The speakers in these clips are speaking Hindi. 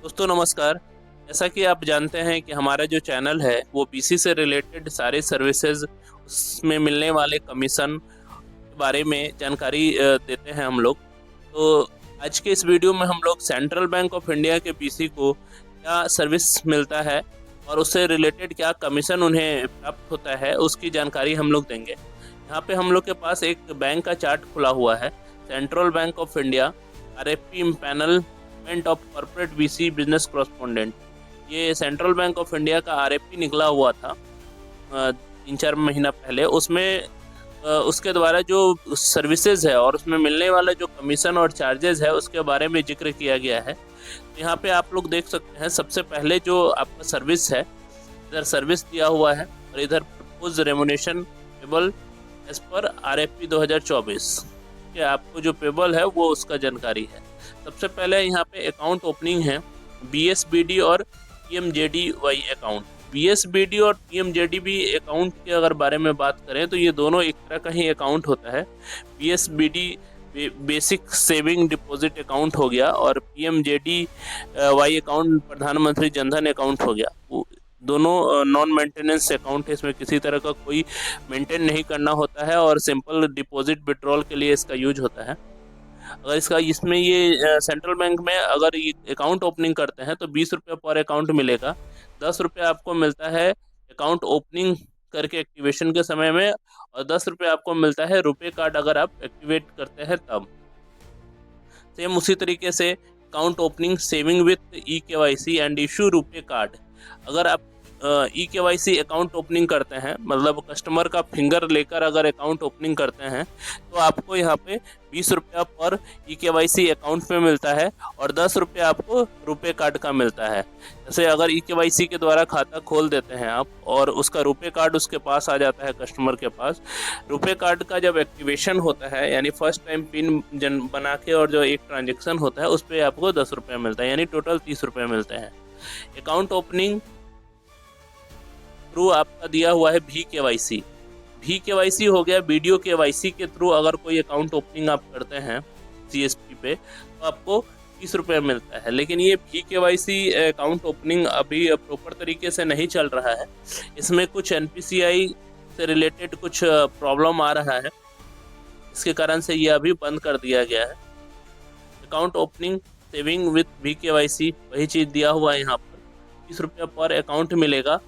दोस्तों नमस्कार। जैसा कि आप जानते हैं कि हमारा जो चैनल है वो बीसी से रिलेटेड सारे सर्विसेज उसमें मिलने वाले कमीशन के बारे में जानकारी देते हैं हम लोग। तो आज के इस वीडियो में हम लोग सेंट्रल बैंक ऑफ इंडिया के बीसी को क्या सर्विस मिलता है और उससे रिलेटेड क्या कमीशन उन्हें प्राप्त होता है उसकी जानकारी हम लोग देंगे। यहाँ पे हम लोग के पास एक बैंक का चार्ट खुला हुआ है, central bank of India RFP empanelment of corporate BC business correspondent. ये सेंट्रल बैंक ऑफ इंडिया का आरएफपी निकला हुआ था 3-4 महीना पहले। उसमें उसके द्वारा जो सर्विसेज है और उसमें मिलने वाला जो कमीशन और चार्जेस है उसके बारे में जिक्र किया गया है। तो यहाँ पे आप लोग देख सकते हैं, सबसे पहले जो आपका सर्विस है, इधर सर्विस दिया हुआ है और इधर propose remuneration payable as per RFP 2024 के आपको जो पेबल है वो उसका जानकारी है। सबसे पहले यहाँ पे अकाउंट ओपनिंग है, बीएसबीडी और पीएमजेडीवाई अकाउंट। बीएसबीडी और पीएमजेडीबी अकाउंट के अगर बारे में बात करें तो ये दोनों एक तरह का ही अकाउंट होता है। BSBD basic saving deposit account हो गया और पीएमजेडी वाई अकाउंट प्रधानमंत्री जनधन अकाउंट हो गया। वो दोनों नॉन मेंटेनेंस अकाउंट है, इसमें किसी तरह का कोई मेंटेन नहीं करना होता है और सिंपल डिपॉजिट विड्रॉल के लिए इसका यूज होता है। अगर इसमें ये सेंट्रल बैंक में अगर ये अकाउंट ओपनिंग करते हैं तो 20 रुपये पर अकाउंट मिलेगा। 10 रुपये आपको मिलता है अकाउंट ओपनिंग करके एक्टिवेशन के समय में, और 10 रुपये आपको मिलता है रुपए कार्ड अगर आप एक्टिवेट करते हैं तब। सेम उसी तरीके से account opening saving with e KYC and issue रुपए कार्ड। अगर आप ई केवाईसी अकाउंट ओपनिंग करते हैं, मतलब कस्टमर का फिंगर लेकर अगर अकाउंट ओपनिंग करते हैं, तो आपको यहाँ पे 20 रुपया पर ई केवाईसी अकाउंट पे मिलता है और 10 रुपये आपको रुपए कार्ड का मिलता है। जैसे अगर ई केवाईसी के द्वारा खाता खोल देते हैं आप और उसका रुपए कार्ड उसके पास आ जाता है कस्टमर के पास, रुपए कार्ड का जब एक्टिवेशन होता है यानी फर्स्ट टाइम पिन बना के और जो एक ट्रांजेक्शन होता है उस पर आपको 10 रुपये मिलता है, यानी टोटल 30 रुपये मिलते हैं। अकाउंट ओपनिंग थ्रू आपका दिया हुआ है भी केवाईसी। भी केवाईसी हो गया वीडियो केवाईसी के थ्रू अगर कोई अकाउंट ओपनिंग आप करते हैं सीएसपी पे तो आपको 30 रुपये मिलता है। लेकिन ये भी केवाईसी अकाउंट ओपनिंग अभी प्रॉपर तरीके से नहीं चल रहा है, इसमें कुछ एनपीसीआई से रिलेटेड कुछ प्रॉब्लम आ रहा है, इसके कारण से ये अभी बंद कर दिया गया है। अकाउंट ओपनिंग सेविंग विथ भी केवाईसी वही चीज़ दिया हुआ है, यहाँ पर 30 रुपये पर अकाउंट मिलेगा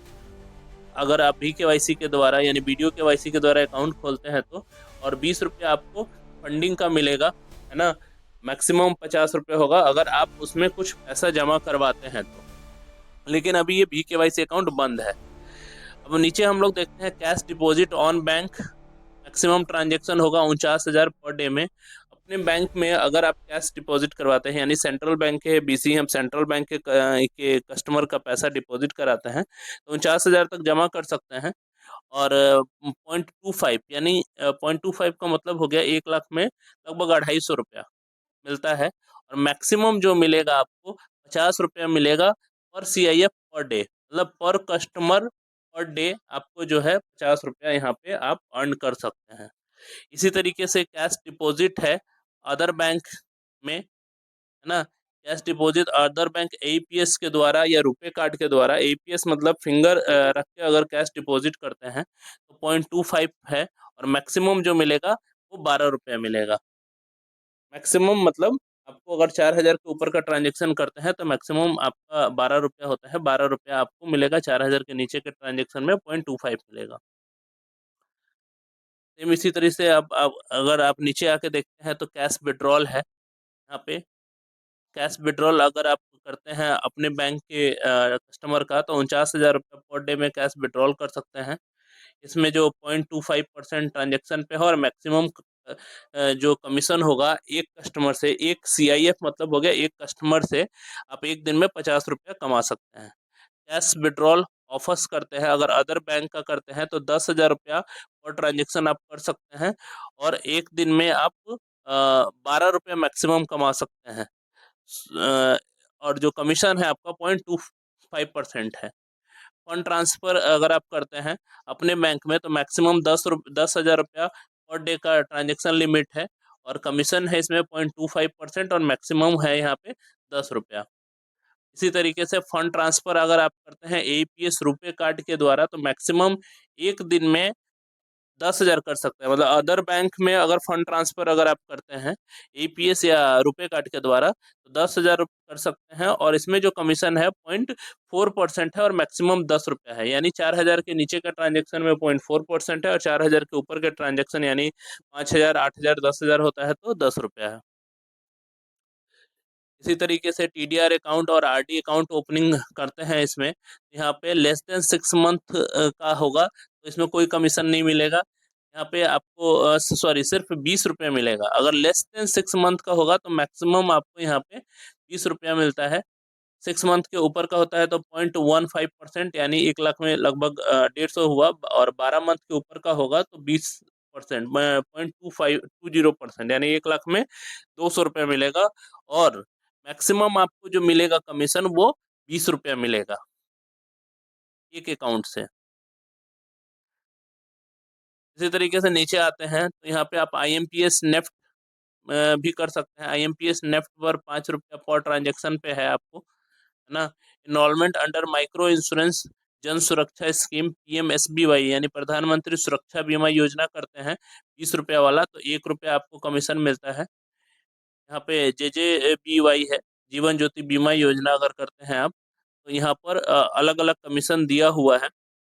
अगर आप भी केवाईसी के द्वारा यानी वीडियो केवाईसी के द्वारा अकाउंट खोलते हैं तो, और 20 रुपये आपको फंडिंग का मिलेगा, है ना। मैक्सिमम 50 रुपये होगा अगर आप उसमें कुछ पैसा जमा करवाते हैं तो। लेकिन अभी ये भी केवाईसी अकाउंट बंद है। अब नीचे हम लोग देखते हैं cash deposit on bank, maximum transaction होगा 49,000 पर डे में। अपने बैंक में अगर आप कैश डिपॉजिट करवाते हैं यानी सेंट्रल बैंक के बीसी हम सेंट्रल बैंक के कस्टमर का पैसा डिपॉजिट कराते हैं तो 49,000 तक जमा कर सकते हैं। और 0.25 यानी 0.25 का मतलब हो गया 1 लाख में लगभग 250 रुपया मिलता है। और मैक्सिमम जो मिलेगा आपको 50 रुपया मिलेगा पर सीआईएफ पर डे, मतलब पर कस्टमर पर डे आपको जो है 50 रुपया यहाँ पे आप अर्न कर सकते हैं। इसी तरीके से कैश डिपॉजिट है अदर बैंक में, है ना। Cash deposit other bank AEPS के द्वारा या रुपए कार्ड के द्वारा, एईपीएस मतलब फिंगर रख के अगर कैश डिपॉजिट करते हैं तो 0.25 है और मैक्सिमम जो मिलेगा वो 12 रुपया मिलेगा। मैक्सिमम मतलब आपको अगर 4,000 के ऊपर का ट्रांजेक्शन करते हैं तो मैक्सिमम आपका 12 रुपया होता है, 12 रुपया आपको मिलेगा। 4,000 के नीचे के ट्रांजेक्शन में 0.25 मिलेगा। सेम इसी तरह से आप अगर आप नीचे आके देखते हैं तो कैश विड्रॉल है यहाँ पे। कैश विड्रॉल अगर आप करते हैं अपने बैंक के कस्टमर का तो 49,000 रुपये पर डे में कैश विड्रॉल कर सकते हैं। इसमें जो 0.25% ट्रांजेक्शन पे है और मैक्सिमम जो कमीशन होगा एक कस्टमर से, एक सीआईएफ मतलब हो गया एक कस्टमर से आप एक दिन में 50 रुपया कमा सकते हैं। कैश विड्रॉल ऑफर्स करते हैं अगर अदर बैंक का करते हैं तो 10,000 रुपया और ट्रांजेक्शन आप कर सकते हैं और एक दिन में आप 12 रुपया मैक्सिमम कमा सकते हैं। और जो कमीशन है आपका 0.25% है। फंड ट्रांसफ़र अगर आप करते हैं अपने बैंक में तो मैक्सिमम 10,000 रुपया पर डे का ट्रांजेक्शन लिमिट है और कमीशन है इसमें 0.25% और मैक्सिमम है यहाँ पे 10 रुपया। इसी तरीके से फंड ट्रांसफर अगर आप करते हैं एईपीएस रुपे कार्ड के द्वारा तो मैक्सिमम एक दिन में 10,000 कर सकते हैं। मतलब अदर बैंक में अगर फंड ट्रांसफर अगर आप करते हैं एईपीएस या रुपे कार्ड के द्वारा तो 10,000 कर सकते हैं, और इसमें जो कमीशन है 0.4% है और मैक्सिमम 10 रुपया है। यानी 4,000 के नीचे का ट्रांजेक्शन में 0.4% है, और 4,000 के ऊपर के ट्रांजेक्शन यानी 5,000, 8,000, 10,000 होता है तो 10 रुपया है। इसी तरीके से टीडीआर अकाउंट और आरडी अकाउंट ओपनिंग करते हैं इसमें, यहाँ पे लेस देन 6 मंथ का होगा तो इसमें कोई कमीशन नहीं मिलेगा। यहाँ पे आपको सॉरी सिर्फ 20 रुपये मिलेगा। अगर लेस देन 6 मंथ का होगा तो मैक्सिमम आपको यहाँ पे 20 रुपया मिलता है। 6 मंथ के ऊपर का होता है तो 0.15% यानी 1 लाख में लगभग 150 हुआ, और 12 मंथ के ऊपर का होगा तो 20%, 0.2520% यानी 1 लाख में 200 रुपये मिलेगा। और मैक्सिमम आपको जो मिलेगा कमीशन वो 20 रुपया मिलेगा एक अकाउंट से। इसी तरीके से नीचे आते हैं तो यहाँ पे आप आईएमपीएस नेफ्ट भी कर सकते हैं। आईएमपीएस नेफ्ट पर 5 रुपया पर ट्रांजेक्शन पे है आपको, है ना। इनरोलमेंट अंडर माइक्रो इंश्योरेंस जन सुरक्षा स्कीम पीएमएसबीवाई यानी प्रधानमंत्री सुरक्षा बीमा योजना करते हैं 20 रुपया वाला, तो 1 रुपया आपको कमीशन मिलता है। यहाँ पे JJBY है, जीवन ज्योति बीमा योजना अगर करते हैं आप तो यहाँ पर अलग अलग कमीशन दिया हुआ है।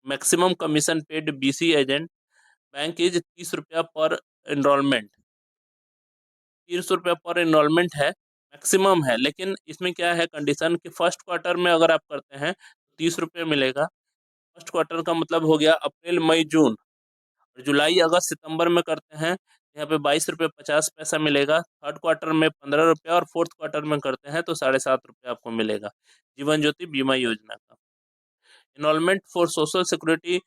Maximum commission paid BC agent bank is 30 रुपया पर इनरोलमेंट। 30 रुपया पर इनरोलमेंट है, मैक्सिमम है। लेकिन इसमें क्या है कंडीशन कि फर्स्ट क्वार्टर में अगर आप करते हैं तो 30 रुपये मिलेगा। फर्स्ट क्वार्टर का मतलब हो गया अप्रैल मई जून, और जुलाई अगस्त सितंबर में करते हैं यहाँ पे 22 रुपये 50 पैसा मिलेगा। थर्ड क्वार्टर में 15 रुपया, और फोर्थ क्वार्टर में करते हैं तो 7.5 रुपये आपको मिलेगा जीवन ज्योति बीमा योजना का। Enrolment for social security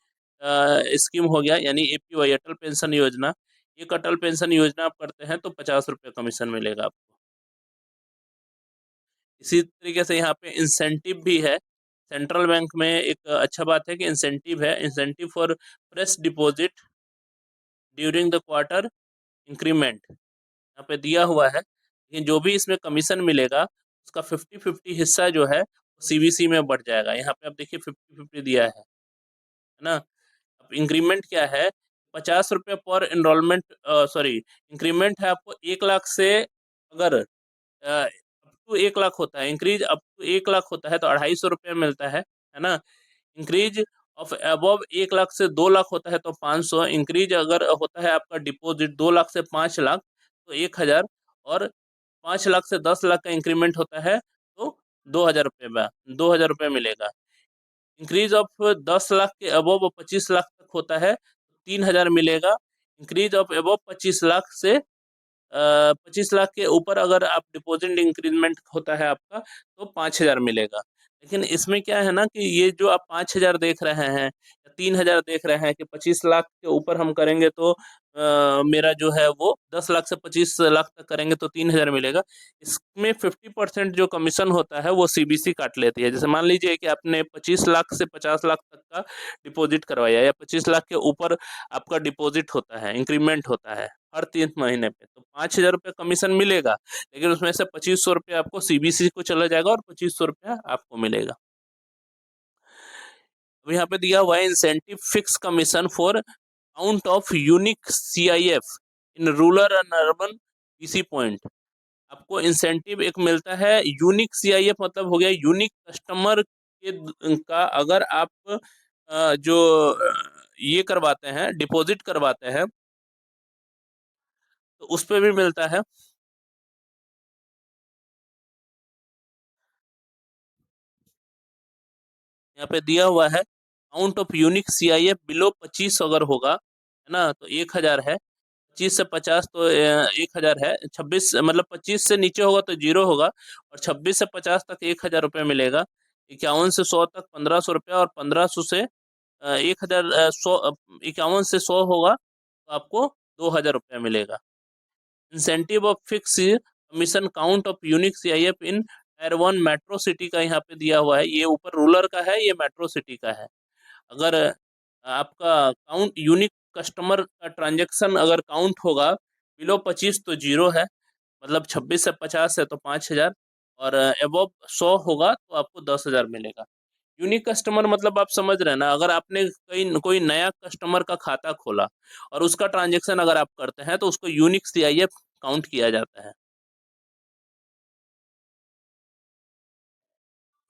scheme हो गया यानी एपीवाई अटल पेंशन योजना। एक अटल पेंशन योजना आप करते हैं तो 50 रुपये कमीशन मिलेगा आपको। इसी तरीके से यहाँ पे इंसेंटिव भी है। सेंट्रल बैंक में एक अच्छा बात है कि इंसेंटिव है, incentive for fresh deposit during the quarter increment यहाँ पे दिया हुआ है। लेकिन जो भी इसमें कमीशन मिलेगा उसका 50-50 हिस्सा जो है सीबीसी में बढ़ जाएगा। यहाँ पे आप देखिए 50-50 दिया है ना। अब इंक्रीमेंट क्या है, 50 रुपये पर इनरोलमेंट, सॉरी इंक्रीमेंट है आपको 1 लाख से, अगर अप टू 1 लाख होता है, इंक्रीज अप टू 1 लाख होता है तो 250 रुपये मिलता है ना। इंक्रीज ऑफ अबव 1 लाख से 2 लाख होता है तो 500। इंक्रीज अगर होता है आपका डिपॉजिट 2 लाख से 5 लाख तो 1,000, और 5 लाख से 10 लाख का इंक्रीमेंट होता है तो 2,000 रुपये में 2,000 रुपये मिलेगा। इंक्रीज ऑफ 10 लाख के अबव 25 लाख तक होता है तो 3,000 मिलेगा। इंक्रीज ऑफ अबव 25 लाख से 25 लाख के ऊपर अगर आप डिपॉजिट इंक्रीजमेंट होता है आपका तो 5,000 मिलेगा। लेकिन इसमें क्या है ना कि ये जो आप 5,000 देख रहे हैं या 3,000 देख रहे हैं कि 25 लाख के ऊपर हम करेंगे तो मेरा जो है वो 10 लाख से 25 लाख तक करेंगे तो 3,000 मिलेगा। इसमें 50% जो कमीशन होता है वो सीबीसी काट लेती है। जैसे मान लीजिए कि आपने 25 लाख से 50 लाख तक का डिपॉजिट करवाया, या 25 लाख के ऊपर आपका डिपॉजिट होता है, इंक्रीमेंट होता है हर 3 महीने पे, तो 5,000 रुपये कमीशन मिलेगा। लेकिन उसमें से 2,500 रुपये आपको सीबीसी को चला जाएगा और 2,500 रुपया आपको मिलेगा। अब यहाँ पे दिया हुआ है incentive fix commission for count of unique CIF in rural and urban PC point. आपको इंसेंटिव एक मिलता है यूनिक सीआईएफ, मतलब हो गया यूनिक कस्टमर के का अगर आप जो ये करवाते हैं डिपॉजिट करवाते हैं तो उस पे भी मिलता है। यहाँ पे दिया हुआ है count of unique CIF below 25 अगर होगा, है ना, तो 1,000 है। 25 से 50 तो 1,000 है। 26 मतलब 25 से नीचे होगा तो 0 होगा, और 26 से 50 तक 1,000 रुपये मिलेगा। 51 से 100 तक 1,500 रुपया, और 1,500 से 1,000 51 से 100 होगा तो आपको 2,000 रुपया मिलेगा। Incentive of fix commission count of unique CIF in tyre 1 metro city का यहाँ पे दिया हुआ है। ये ऊपर रूरल का है, ये मेट्रो सिटी का है। अगर आपका काउंट यूनिक कस्टमर का ट्रांजेक्शन अगर काउंट होगा बिलो 25 तो 0 है, मतलब 26 से 50 है तो 5,000। और अबव 100 होगा तो आपको 10,000 मिलेगा। यूनिक कस्टमर मतलब आप समझ रहे हैं ना, अगर आपने कहीं कोई नया कस्टमर का खाता खोला और उसका ट्रांजेक्शन अगर आप करते हैं तो उसको यूनिक सीआईएफ काउंट किया जाता है।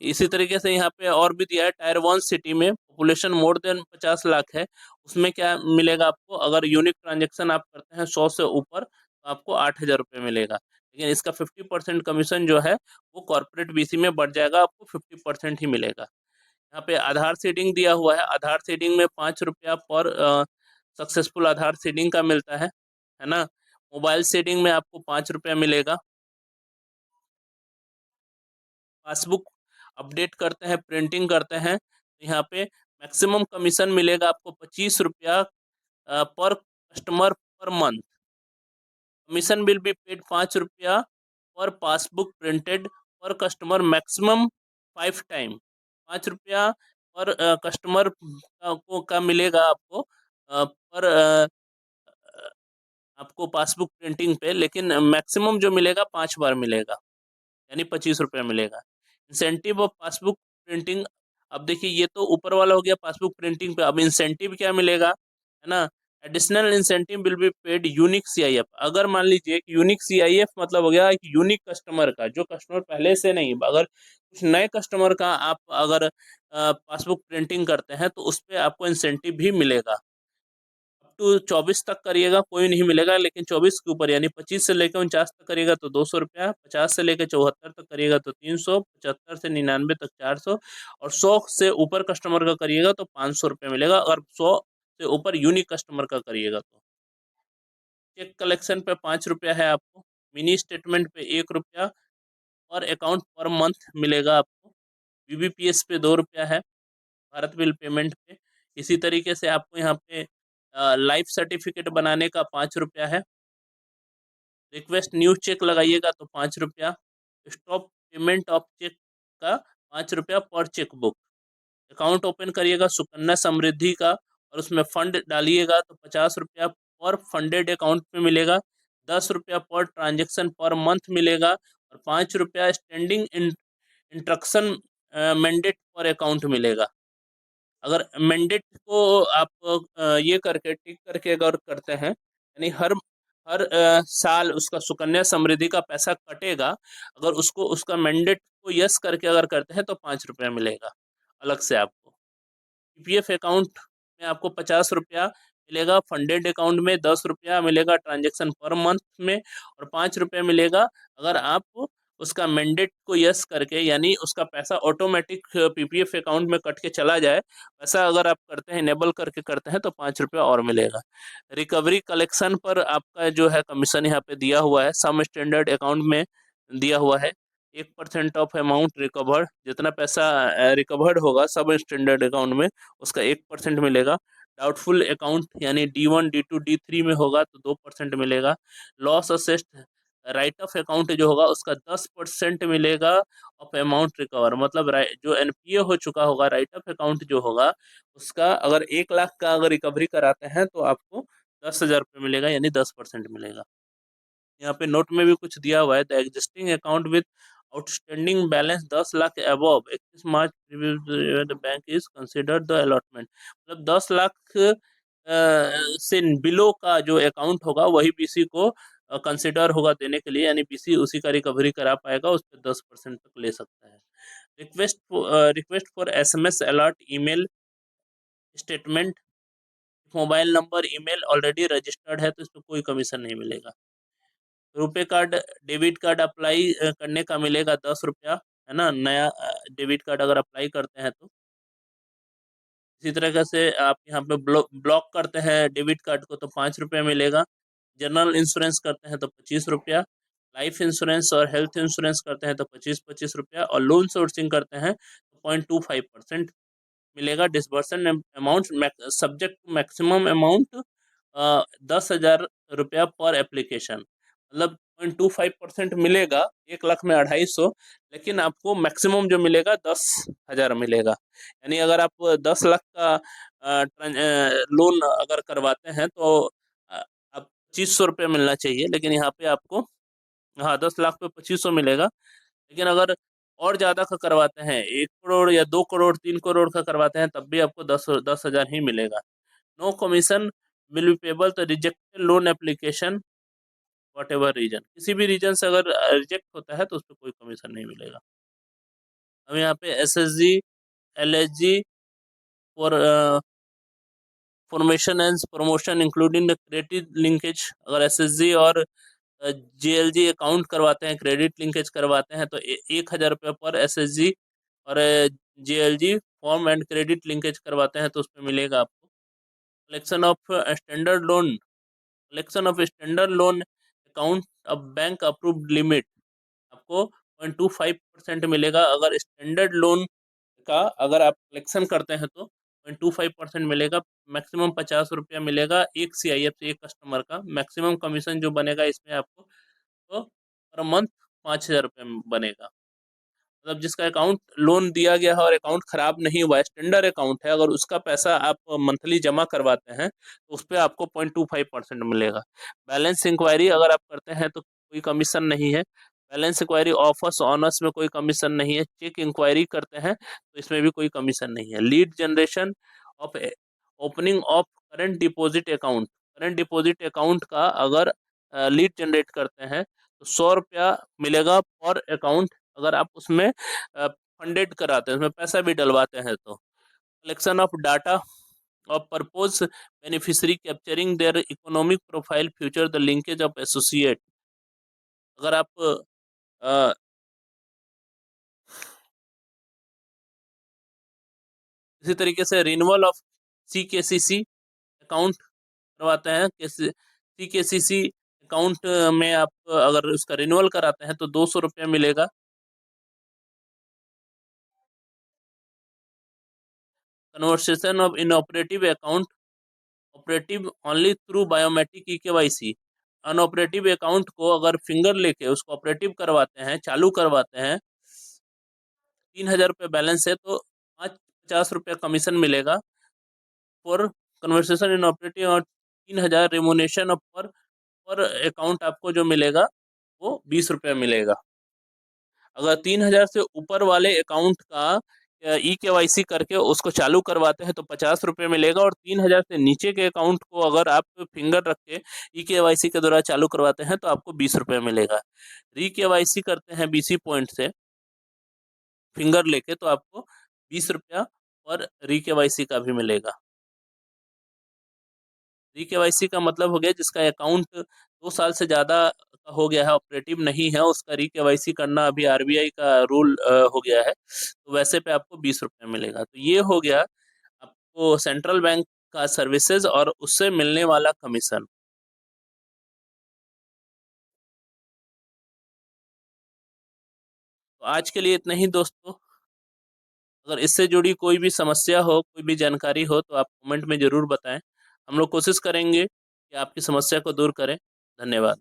इसी तरीके से यहाँ पे और भी दिया है, टायर 1 सिटी में पॉपुलेशन मोर देन 50 लाख है, उसमें क्या मिलेगा आपको, अगर यूनिक ट्रांजेक्शन आप करते हैं 100 से ऊपर तो आपको 8,000 रुपये मिलेगा। लेकिन इसका 50% कमीशन जो है वो कॉर्पोरेट बीसी में बढ़ जाएगा, आपको 50% ही मिलेगा। यहाँ पे आधार सीडिंग दिया हुआ है, आधार सीडिंग में 5 रुपया पर सक्सेसफुल आधार सीडिंग का मिलता है ना। मोबाइल सीडिंग में आपको 5 रुपया मिलेगा। पासबुक अपडेट करते हैं, प्रिंटिंग करते हैं तो यहाँ पे मैक्सिमम कमीशन मिलेगा आपको 25 रुपया पर customer per month. Commission will be paid 5 रुपया पर पासबुक प्रिंटेड पर कस्टमर मैक्सिमम 5 टाइम। 5 रुपया पर कस्टमर का मिलेगा आपको पर आपको पासबुक प्रिंटिंग पे, लेकिन मैक्सिमम जो मिलेगा 5 बार मिलेगा, यानी 25 रुपया मिलेगा। इंसेंटिव ऑफ पासबुक प्रिंटिंग, अब देखिए ये तो ऊपर वाला हो गया पासबुक प्रिंटिंग पे, अब इंसेंटिव क्या मिलेगा, है ना। Additional incentive will be paid unique CIF. अगर मान लीजिए कि यूनिक सीआईएफ मतलब हो गया एक यूनिक कस्टमर का, जो कस्टमर पहले से नहीं, अगर कुछ नए कस्टमर का आप अगर पासबुक प्रिंटिंग करते हैं तो उस पर आपको इंसेंटिव भी मिलेगा। अप टू 24 तक करिएगा कोई नहीं मिलेगा, लेकिन 24 के ऊपर यानी 25 से लेकर 49 तक करिएगा तो 200 रुपया, 50 से लेकर 74 तक करिएगा तो 300, 75 से 99 तक 400, और 100 से ऊपर कस्टमर का करिएगा तो 500 रुपया मिलेगा, अगर 100 से ऊपर यूनिक कस्टमर का करिएगा तो। चेक कलेक्शन पे 5 रुपया है आपको, मिनी स्टेटमेंट पे 1 रुपया, और अकाउंट पर मंथ मिलेगा आपको। बीबीपीएस पे 2 रुपया है, भारत बिल पेमेंट पे। इसी तरीके से आपको यहाँ पे लाइफ सर्टिफिकेट बनाने का 5 रुपया है। रिक्वेस्ट न्यू चेक लगाइएगा तो 5 रुपया। स्टॉप पेमेंट ऑफ चेक का 5 रुपया पर चेक बुक। अकाउंट ओपन करिएगा सुकन्या समृद्धि का और उसमें फंड डालिएगा तो 50 रुपया पर फंडेड अकाउंट में मिलेगा। 10 रुपया पर ट्रांजेक्शन पर मंथ मिलेगा, और 5 रुपया स्टैंडिंग इंस्ट्रक्शन मैंडेट पर अकाउंट मिलेगा। अगर मैंडेट को आप ये करके टिक करके अगर करते हैं, यानी हर हर साल उसका सुकन्या समृद्धि का पैसा कटेगा, अगर उसको उसका मैंडेट को यस करके अगर करते हैं तो 5 रुपया मिलेगा अलग से आपको। पीपीएफ अकाउंट में आपको 50 रुपया मिलेगा, फंडेड अकाउंट में 10 रुपया मिलेगा ट्रांजेक्शन पर मंथ में, और 5 रुपया मिलेगा अगर आप उसका मैंडेट को यस करके, यानी उसका पैसा ऑटोमेटिक पीपीएफ अकाउंट में कट के चला जाए, वैसा अगर आप करते हैं, इनेबल करके करते हैं तो 5 रुपया और मिलेगा। रिकवरी कलेक्शन पर आपका जो है कमीशन यहाँ पे दिया हुआ है, सम स्टैंडर्ड अकाउंट में दिया हुआ है। 1% ऑफ अमाउंट रिकवर्ड, जितना पैसा रिकवर्ड होगा सब स्टैंडर्ड अकाउंट में उसका 1% मिलेगा। डाउटफुल अकाउंट यानी D1 D2 D3 में होगा तो 2% मिलेगा। Loss assessed right of account जो होगा उसका 10% मिलेगा ऑफ अमाउंट रिकवर, मतलब जो एनपीए हो चुका होगा राइट ऑफ अकाउंट जो होगा उसका, अगर 1 लाख का अगर रिकवरी कराते हैं तो आपको 10,000 रुपये मिलेगा, यानी 10% मिलेगा। यहाँ पे नोट में भी कुछ दिया हुआ है, the existing account with outstanding balance 10 lakh above 31 March the bank is considered the allotment, मतलब 10 लाख से बिलो का जो अकाउंट होगा वही बीसी को कंसिडर होगा देने के लिए, यानी बीसी उसी का रिकवरी करा पाएगा, उस पर 10% तक ले सकता है। Request for SMS alert email statement, mobile number email already registered है तो इस पर कोई कमीशन नहीं मिलेगा। RuPay card debit card apply करने का मिलेगा 10 रुपया, है ना, नया डेबिट कार्ड अगर अप्लाई करते हैं तो। इसी तरह से आप यहाँ पे ब्लॉक करते हैं डेबिट कार्ड को तो 5 रुपया मिलेगा। जनरल इंश्योरेंस करते हैं तो 25 रुपया, लाइफ इंश्योरेंस और हेल्थ इंश्योरेंस करते हैं तो 25-25 रुपया, और लोन सोर्सिंग करते हैं तो 0.25% मिलेगा। Disbursement amount subject to maximum amount 10,000 रुपया पर एप्लीकेशन, मतलब 0.25% मिलेगा, 1 लाख में 250, लेकिन आपको मैक्सिमम जो मिलेगा 10,000 मिलेगा। यानी अगर आप 10 लाख का लोन अगर करवाते हैं तो आप 2500 रुपये मिलना चाहिए, लेकिन यहाँ पे आपको, हाँ, 10 लाख पे 2500 मिलेगा, लेकिन अगर और ज़्यादा का करवाते हैं, 1 करोड़ या 2 करोड़ 3 करोड़ का करवाते हैं, तब भी आपको 10,000 ही मिलेगा। No commission will be payable the rejected loan application whatever reason, किसी भी रीजन से अगर रिजेक्ट होता है तो उस पर कोई कमीशन नहीं मिलेगा। अब यहाँ पे SSG, LSG for formation and promotion including the credit linkage, अगर SSG और GLG अकाउंट करवाते हैं, क्रेडिट लिंकेज करवाते हैं, तो 1,000 रुपये पर SSG और GLG form and credit linkage करवाते हैं तो उसमें मिलेगा आपको। Collection of standard loan, collection of standard loan account अब बैंक अप्रूव्ड लिमिट आपको 0.25% मिलेगा। अगर स्टैंडर्ड लोन का अगर आप कलेक्शन करते हैं तो 0.25% मिलेगा। मैक्सिमम 50 रुपया मिलेगा एक CIF से, एक कस्टमर का। मैक्सिमम कमीशन जो बनेगा इसमें आपको, तो पर मंथ 5,000 रुपये बनेगा। मतलब जिसका अकाउंट लोन दिया गया है और अकाउंट खराब नहीं हुआ है, स्टैंडर्ड अकाउंट है, अगर उसका पैसा आप मंथली जमा करवाते हैं तो उस पर आपको 0.25% मिलेगा। बैलेंस इंक्वायरी अगर आप करते हैं तो कोई कमीशन नहीं है। बैलेंस इंक्वायरी ऑफर्स ऑनर्स में कोई कमीशन नहीं है। चेक इंक्वायरी करते हैं तो इसमें भी कोई कमीशन नहीं है। Lead generation of opening of current deposit account, current deposit account का अगर लीड जनरेट करते हैं तो 100 रुपया मिलेगा पर अकाउंट, अगर आप उसमें फंडेड कराते हैं, उसमें पैसा भी डलवाते हैं तो। Collection of data of purpose beneficiary capturing their economic profile future the linkage of associate, अगर आप अ, इसी तरीके से रिन्यूअल ऑफ CKCC अकाउंट करवाते हैं, CKCC अकाउंट में आप अगर उसका रिन्यूअल कराते हैं तो 200 रुपया मिलेगा। Conversation of inoperative account operative only through biometric KYC, unoperative account को अगर फिंगर लेके उसको ऑपरेटिव करवाते हैं, चालू करवाते हैं, 3,000 रुपये बैलेंस है तो 50 रुपया कमीशन मिलेगा फॉर कन्वर्सेशन इन ऑपरेटिव, और 3,000 रेमोनेशन पर पर अकाउंट आपको जो मिलेगा वो 20 रुपया मिलेगा। अगर 3,000 से ऊपर वाले अकाउंट का KYC करके उसको चालू करवाते हैं तो 50 रुपये मिलेगा, और 3,000 से नीचे के अकाउंट को अगर आप फिंगर रख के KYC के द्वारा चालू करवाते हैं तो आपको 20 रुपये मिलेगा। KYC करते हैं BC पॉइंट से फिंगर लेके तो आपको 20 रुपया और KYC का भी मिलेगा। KYC का मतलब हो गया जिसका अकाउंट 2 साल से ज़्यादा का हो गया है, ऑपरेटिव नहीं है, उसका KYC करना अभी RBI का रूल हो गया है, तो वैसे पे आपको 20 रुपये मिलेगा। तो ये हो गया आपको सेंट्रल बैंक का सर्विसेज और उससे मिलने वाला कमीशन। तो आज के लिए इतना ही दोस्तों। अगर इससे जुड़ी कोई भी समस्या हो, कोई भी जानकारी हो तो आप कमेंट में ज़रूर बताएं। हम लोग कोशिश करेंगे कि आपकी समस्या को दूर करें। धन्यवाद।